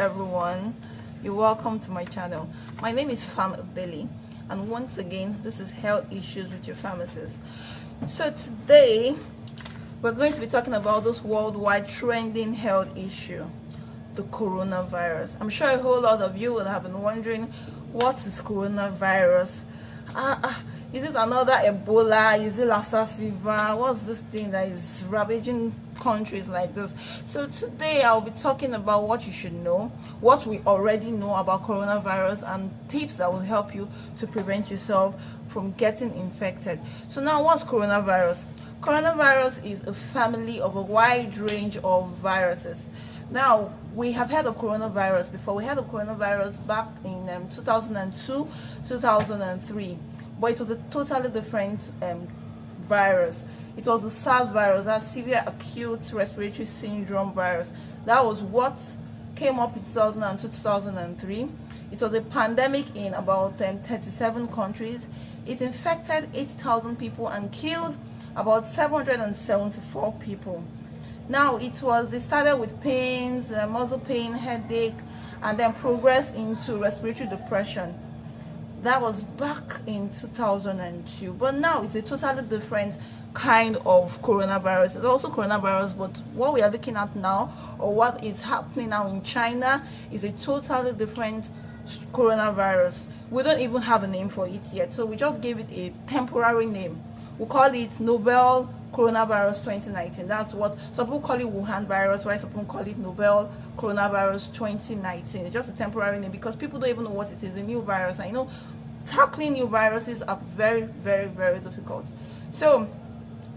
everyone, you're welcome to my channel. My name is Fam Billy, and once again this is health issues with your pharmacist. So today we're going to be talking about this worldwide trending health issue, the coronavirus. I'm sure a whole lot of you will have been wondering, what is coronavirus? Is it another Ebola? Is it Lassa fever? What's this thing that is ravaging countries like this? So today I'll be talking about what you should know, what we already know about coronavirus, and tips that will help you to prevent yourself from getting infected. So now, what's coronavirus? Coronavirus is a family of a wide range of viruses. Now, we have heard of coronavirus before. We had of coronavirus back in 2002, 2003. But it was a totally different virus. It was the SARS virus, that severe acute respiratory syndrome virus. That was what came up in 2002, 2003. It was a pandemic in about 37 countries. It infected 8,000 people and killed about 774 people. Now, it started with pains, muscle pain, headache, and then progressed into respiratory depression. That was back in 2002, but now it's a totally different kind of coronavirus. It's also coronavirus, but what we are looking at now, or what is happening now in China, is a totally different coronavirus. We don't even have a name for it yet, so we just gave it a temporary name. We call it novel coronavirus 2019. That's what some people call it, Wuhan virus, while some people call it novel coronavirus 2019. It's just a temporary name because people don't even know what it is, a new virus. I know tackling new viruses are very, very, very difficult. So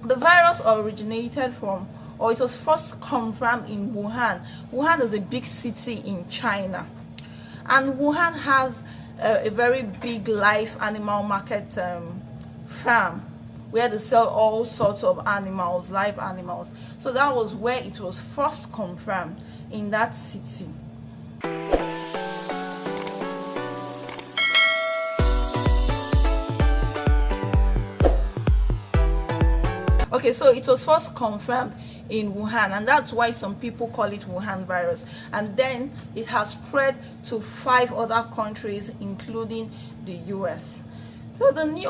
the virus originated from, or it was first confirmed in Wuhan. Wuhan is a big city in China, and Wuhan has a very big live animal market farm where they sell all sorts of animals, live animals. So that was where it was first confirmed, in that city. Okay, so it was first confirmed in Wuhan, and that's why some people call it Wuhan virus. And then it has spread to 5 other countries, including the US. So the new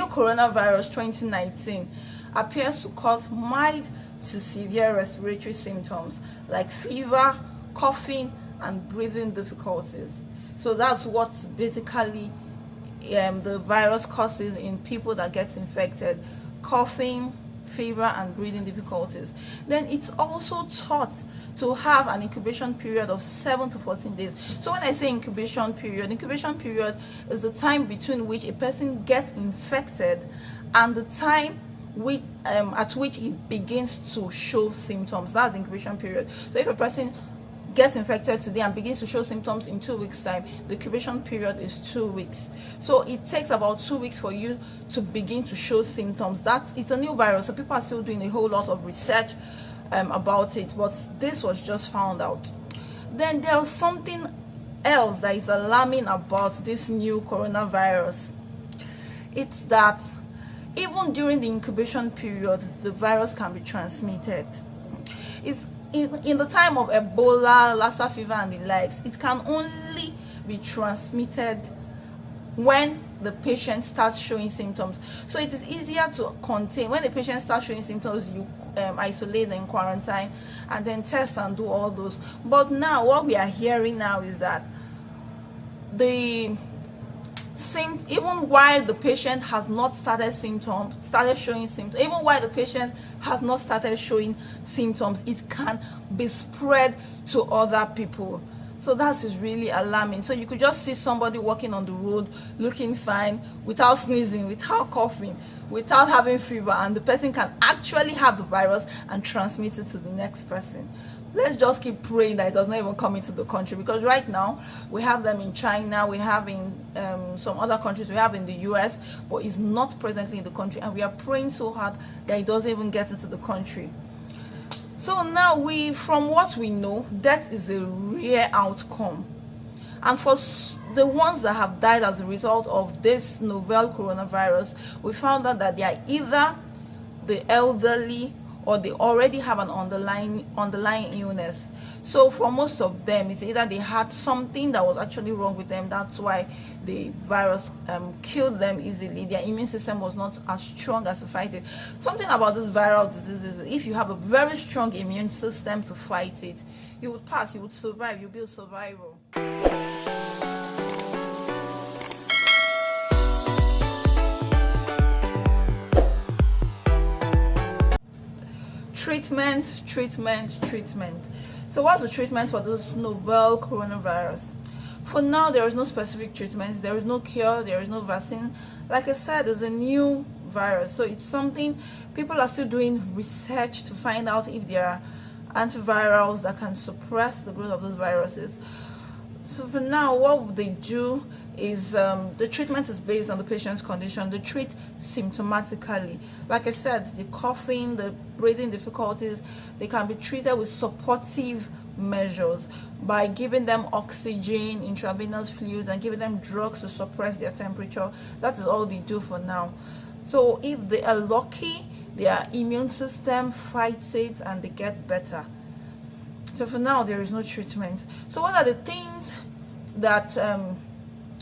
coronavirus 2019 appears to cause mild to severe respiratory symptoms like fever, coughing, and breathing difficulties. So that's what basically the virus causes in people that get infected: coughing, fever, and breathing difficulties. Then it's also thought to have an incubation period of 7 to 14 days. So when I say incubation period is the time between which a person gets infected and the time at which he begins to show symptoms. That's the incubation period. So if a person gets infected today and begins to show symptoms in 2 weeks' time, the incubation period is 2 weeks. So it takes about 2 weeks for you to begin to show symptoms. It's a new virus, so people are still doing a whole lot of research about it, but this was just found out. Then there's something else that is alarming about this new coronavirus. It's that even during the incubation period, the virus can be transmitted. In the time of Ebola, Lassa fever, and the likes, it can only be transmitted when the patient starts showing symptoms. So it is easier to contain. When the patient starts showing symptoms, you isolate them, quarantine, and then test and do all those. But now what we are hearing now is that even while the patient has not started showing symptoms, even while the patient has not started showing symptoms, it can be spread to other people. So that is really alarming. So you could just see somebody walking on the road looking fine, without sneezing, without coughing, without having fever, and the person can actually have the virus and transmit it to the next person. Let's just keep praying that it does not even come into the country, because right now we have them in China, we have in some other countries, we have in the US, but it's not presently in the country, and we are praying so hard that it doesn't even get into the country. So now, from what we know, death is a rare outcome, and for the ones that have died as a result of this novel coronavirus, we found out that they are either the elderly or they already have an underlying illness. So for most of them, it's either they had something that was actually wrong with them, that's why the virus killed them easily. Their immune system was not as strong as to fight it. Something about this viral disease is, if you have a very strong immune system to fight it, you would pass, you would survive, you'll build survival. Treatment. So what's the treatment for this novel coronavirus? For now, there is no specific treatment, there is no cure, there is no vaccine. Like I said, it's a new virus, so it's something people are still doing research to find out if there are antivirals that can suppress the growth of those viruses. So for now, what they do is the treatment is based on the patient's condition. They treat symptomatically. Like I said, the coughing, the breathing difficulties, they can be treated with supportive measures by giving them oxygen, intravenous fluids, and giving them drugs to suppress their temperature. That is all they do for now. So if they are lucky, their immune system fights it and they get better. So for now, there is no treatment. So what are the things that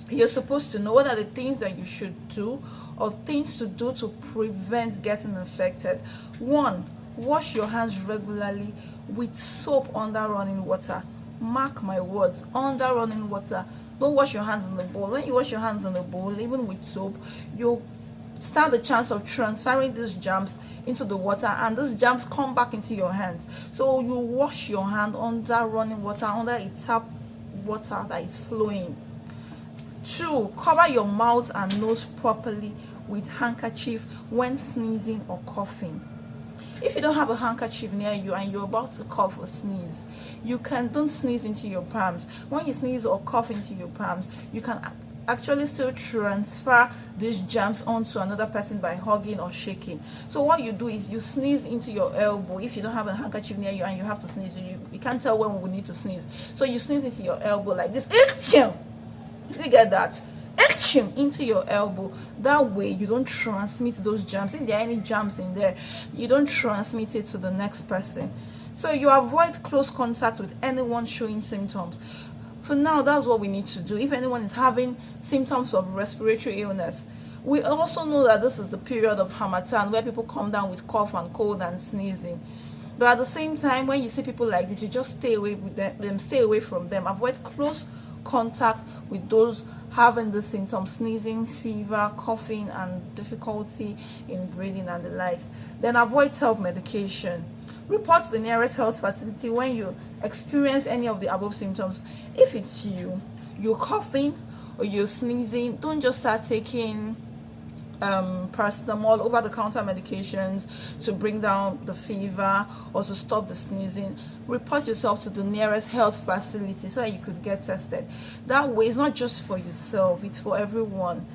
you're supposed to know? What are the things that you should do, or things to do to prevent getting infected? 1, wash your hands regularly with soap under running water. Mark my words, under running water. Don't wash your hands in the bowl. When you wash your hands in the bowl, even with soap, you stand the chance of transferring these germs into the water, and these germs come back into your hands. So you wash your hand under running water, under a tap water that is flowing. 2, cover your mouth and nose properly with handkerchief when sneezing or coughing. If you don't have a handkerchief near you and you're about to cough or sneeze, don't sneeze into your palms. When you sneeze or cough into your palms, you can actually still transfer these germs onto another person by hugging or shaking. So what you do is you sneeze into your elbow. If you don't have a handkerchief near you and you have to sneeze, you can't tell when we need to sneeze. So you sneeze into your elbow like this. Did you get that? Into your elbow. That way you don't transmit those germs. If there are any germs in there, you don't transmit it to the next person. So you avoid close contact with anyone showing symptoms. For now, that's what we need to do. If anyone is having symptoms of respiratory illness, we also know that this is the period of Harmattan, where people come down with cough and cold and sneezing. But at the same time, when you see people like this, you just stay away with them, stay away from them. Avoid close contact with those having the symptoms: sneezing, fever, coughing, and difficulty in breathing and the likes. Then avoid self-medication. Report to the nearest health facility when you experience any of the above symptoms. If it's you're coughing or you're sneezing, don't just start taking paracetamol, over-the-counter medications to bring down the fever or to stop the sneezing. Report yourself to the nearest health facility so that you could get tested. That way, it's not just for yourself, it's for everyone.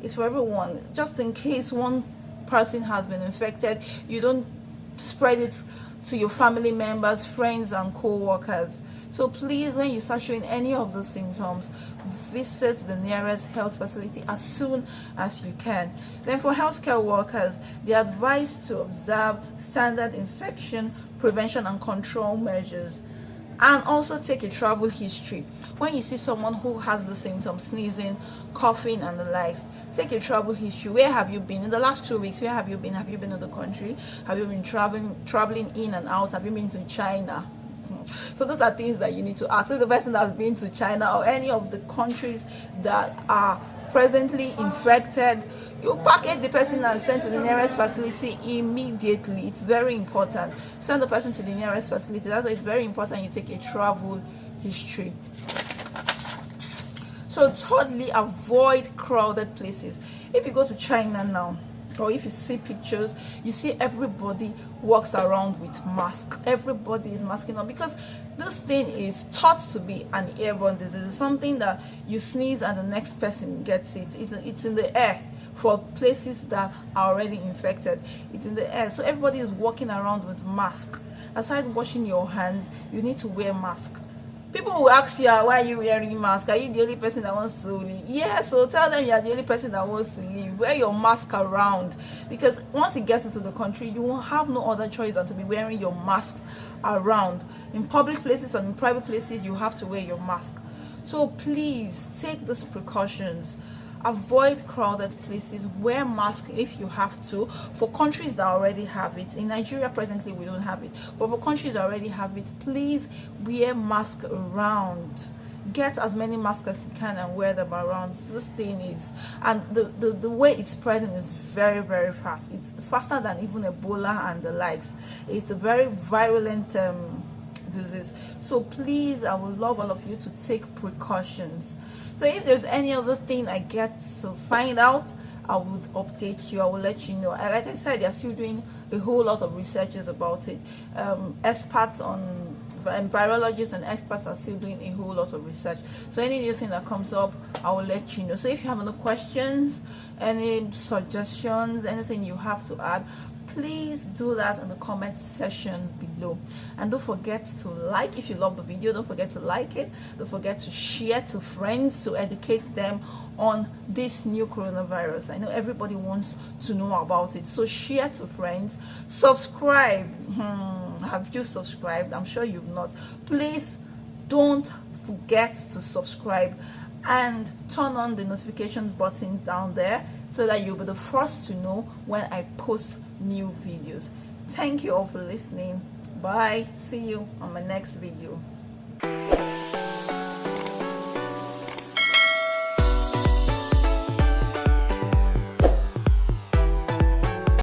It's for everyone. Just in case one person has been infected, you don't spread it to your family members, friends, and co-workers. So please, when you start showing any of the symptoms, visit the nearest health facility as soon as you can. Then for healthcare workers, they are advised to observe standard infection prevention and control measures, and also take a travel history. When you see someone who has the symptoms, sneezing, coughing, and the likes, take a travel history. Where have you been in the last 2 weeks? Where have you been? Have you been in the country? Have you been traveling in and out? Have you been to China? So those are things that you need to ask. If the person has been to China or any of the countries that are presently infected, you package the person and send to the nearest facility immediately. It's very important. Send the person to the nearest facility. That's why it's very important you take a travel history. So thirdly, avoid crowded places. If you go to China now, or if you see pictures, you see everybody walks around with mask. Everybody is masking up because this thing is thought to be an airborne disease. It's something that you sneeze and the next person gets it. It's in the air. For places that are already infected, it's in the air. So everybody is walking around with mask. Aside washing your hands, you need to wear mask. People will ask you, why are you wearing mask? Are you the only person that wants to leave? Yeah, so tell them you are the only person that wants to leave. Wear your mask around, because once it gets into the country, you won't have no other choice than to be wearing your mask around. In public places and in private places, you have to wear your mask. So please take these precautions. Avoid crowded places. Wear mask if you have to. For countries that already have it, in Nigeria presently we don't have it, but for countries that already have it, please wear mask around. Get as many masks as you can and wear them around. This thing is, and the way it's spreading is very, very fast. It's faster than even Ebola and the likes. It's a very virulent disease. So please, I would love all of you to take precautions. So if there's any other thing I get to find out, I would update you. I will let you know. And like I said, they're still doing a whole lot of researches about it. Experts on virologists and experts are still doing a whole lot of research. So any new thing that comes up, I will let you know. So if you have any questions, any suggestions, anything you have to add, please do that in the comment section below. And don't forget to like if you love the video. Don't forget to like it. Don't forget to share to friends to educate them on this new coronavirus. I know everybody wants to know about it, so share to friends. Subscribe. Have you subscribed? I'm sure you've not. Please don't forget to subscribe and turn on the notification buttons down there so that you'll be the first to know when I post new videos. Thank you all for listening. Bye. See you on my next video.